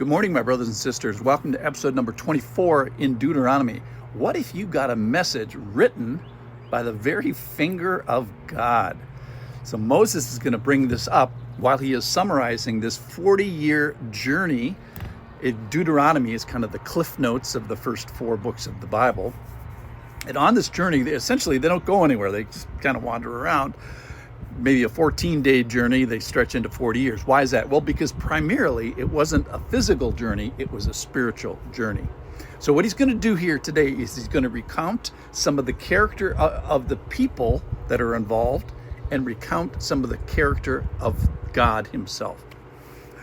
Good morning, my brothers and sisters. Welcome to episode number 24 in Deuteronomy. What if you got a message written by the very finger of God? So Moses is going to bring this up while he is summarizing this 40-year journey. Deuteronomy is kind of the cliff notes of the first 4 books of the Bible. And on this journey, essentially, they don't go anywhere. They just kind of wander around. Maybe a 14-day journey, they stretch into 40 years. Why is that? Well, because primarily it wasn't a physical journey, it was a spiritual journey. So what he's going to do here today is he's going to recount some of the character of the people that are involved and recount some of the character of God himself.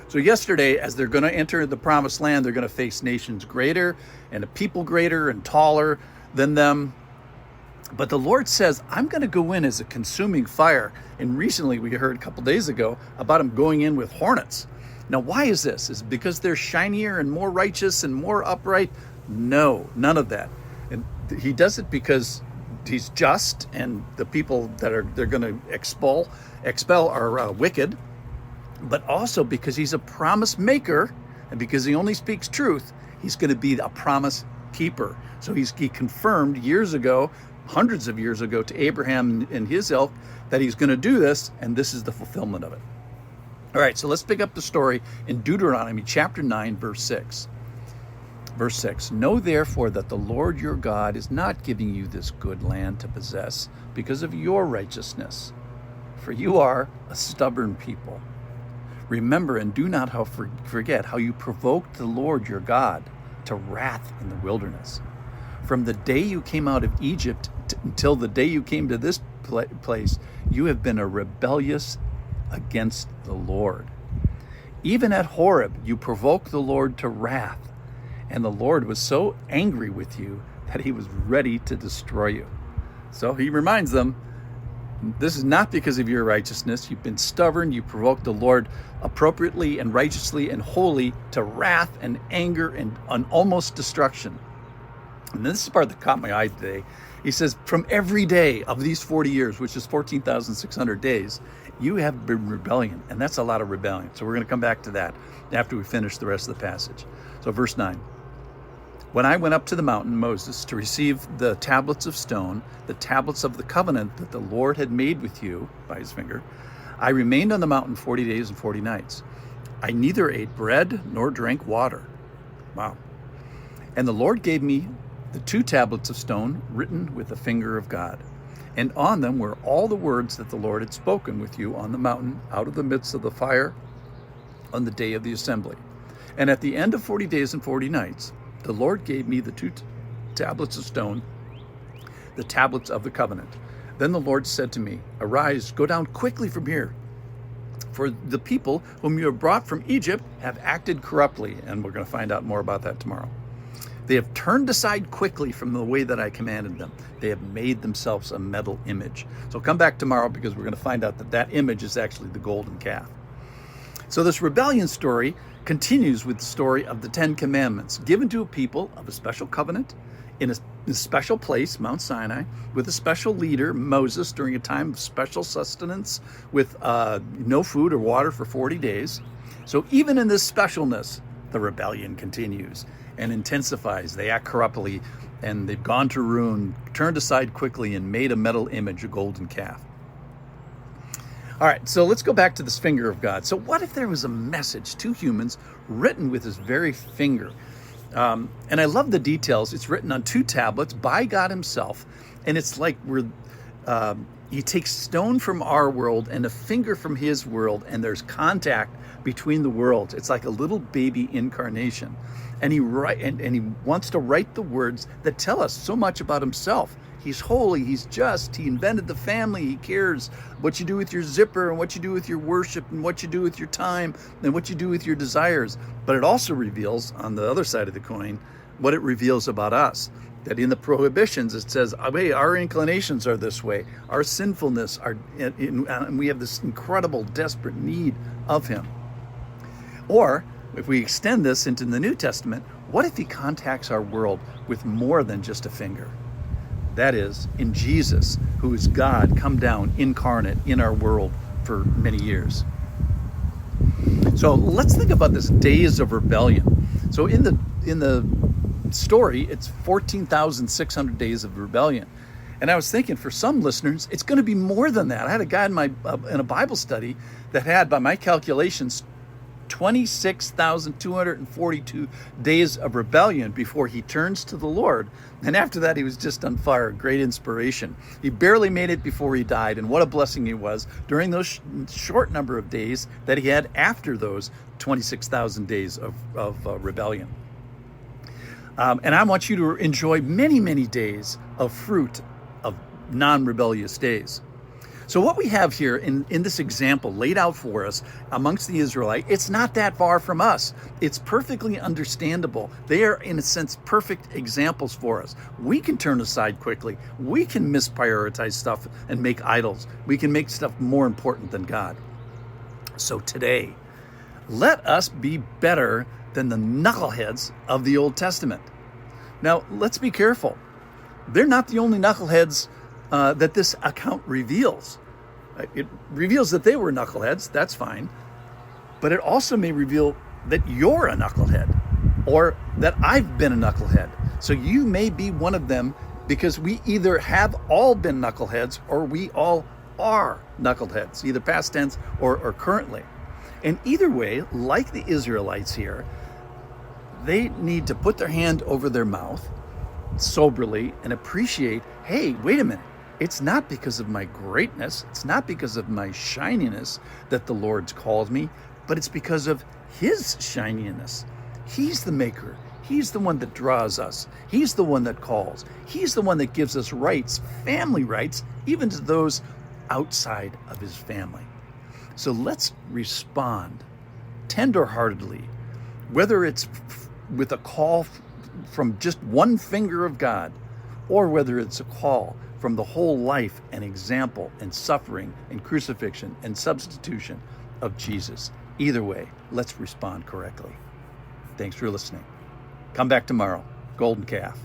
So yesterday, as they're going to enter the promised land, they're going to face nations greater and a people greater and taller than them. But the Lord says, I'm going to go in as a consuming fire. And recently we heard a couple days ago about him going in with hornets. Now, why is this? Is it because they're shinier and more righteous and more upright? No, none of that. And he does it because he's just, and the people that they're going to expel are wicked, but also because he's a promise maker, and because he only speaks truth, he's going to be a promise keeper. So he confirmed years ago, hundreds of years ago, to Abraham and his ilk that he's going to do this, and this is the fulfillment of it. All right, so let's pick up the story in Deuteronomy chapter 9, verse 6. Verse 6, know therefore that the Lord your God is not giving you this good land to possess because of your righteousness, for you are a stubborn people. Remember and do not forget how you provoked the Lord your God to wrath in the wilderness. From the day you came out of Egypt until the day you came to this place, you have been rebellious against the Lord. Even at Horeb, you provoked the Lord to wrath, and the Lord was so angry with you that he was ready to destroy you. So he reminds them, this is not because of your righteousness. You've been stubborn. You provoked the Lord appropriately and righteously and holy to wrath and anger and almost destruction. And this is the part that caught my eye today. He says, from every day of these 40 years, which is 14,600 days, you have been rebellion. And that's a lot of rebellion. So we're going to come back to that after we finish the rest of the passage. So verse 9. When I went up to the mountain, Moses, to receive the tablets of stone, the tablets of the covenant that the Lord had made with you by his finger, I remained on the mountain 40 days and 40 nights. I neither ate bread nor drank water. Wow. And the Lord gave me the 2 tablets of stone written with the finger of God. And on them were all the words that the Lord had spoken with you on the mountain out of the midst of the fire on the day of the assembly. And at the end of 40 days and 40 nights, the Lord gave me the 2 tablets of stone, the tablets of the covenant. Then the Lord said to me, arise, go down quickly from here. For the people whom you have brought from Egypt have acted corruptly. And we're going to find out more about that tomorrow. They have turned aside quickly from the way that I commanded them. They have made themselves a metal image. So come back tomorrow because we're going to find out that that image is actually the golden calf. So this rebellion story continues with the story of the 10 commandments given to a people of a special covenant in a special place, Mount Sinai, with a special leader, Moses, during a time of special sustenance with no food or water for 40 days. So even in this specialness, the rebellion continues and intensifies. They act corruptly, and they've gone to ruin, turned aside quickly, and made a metal image, a golden calf. All right, so let's go back to this finger of God. So what if there was a message to humans written with his very finger? And I love the details. It's written on 2 tablets by God himself, and it's like he takes stone from our world and a finger from his world, and there's contact between the worlds. It's like a little baby incarnation. And he wants to write the words that tell us so much about himself. He's holy, he's just, he invented the family, he cares what you do with your zipper and what you do with your worship and what you do with your time and what you do with your desires. But it also reveals, on the other side of the coin, what it reveals about us. That in the prohibitions, it says, hey, our inclinations are this way, our sinfulness, and we have this incredible, desperate need of him. Or, if we extend this into the New Testament, what if he contacts our world with more than just a finger? That is, in Jesus, who is God come down incarnate in our world for many years. So let's think about this days of rebellion. So in the story, it's 14,600 days of rebellion. And I was thinking, for some listeners, it's going to be more than that. I had a guy in a Bible study that had, by my calculations, 26,242 days of rebellion before he turns to the Lord. And after that, he was just on fire. Great inspiration. He barely made it before he died. And what a blessing he was during those short number of days that he had after those 26,000 days of rebellion. And I want you to enjoy many, many days of fruit of non-rebellious days. So what we have here in this example laid out for us amongst the Israelites, it's not that far from us. It's perfectly understandable. They are, in a sense, perfect examples for us. We can turn aside quickly. We can misprioritize stuff and make idols. We can make stuff more important than God. So today, let us be better than the knuckleheads of the Old Testament. Now, let's be careful. They're not the only knuckleheads that this account reveals. It reveals that they were knuckleheads, that's fine. But it also may reveal that you're a knucklehead, or that I've been a knucklehead. So you may be one of them, because we either have all been knuckleheads or we all are knuckleheads, either past tense or currently. And either way, like the Israelites here, they need to put their hand over their mouth soberly and appreciate, hey, wait a minute. It's not because of my greatness. It's not because of my shininess that the Lord's called me, but it's because of his shininess. He's the maker. He's the one that draws us. He's the one that calls. He's the one that gives us rights, family rights, even to those outside of his family. So let's respond tenderheartedly, whether it's with a call from just one finger of God, or whether it's a call from the whole life and example and suffering and crucifixion and substitution of Jesus. Either way, let's respond correctly. Thanks for listening. Come back tomorrow. Golden Calf.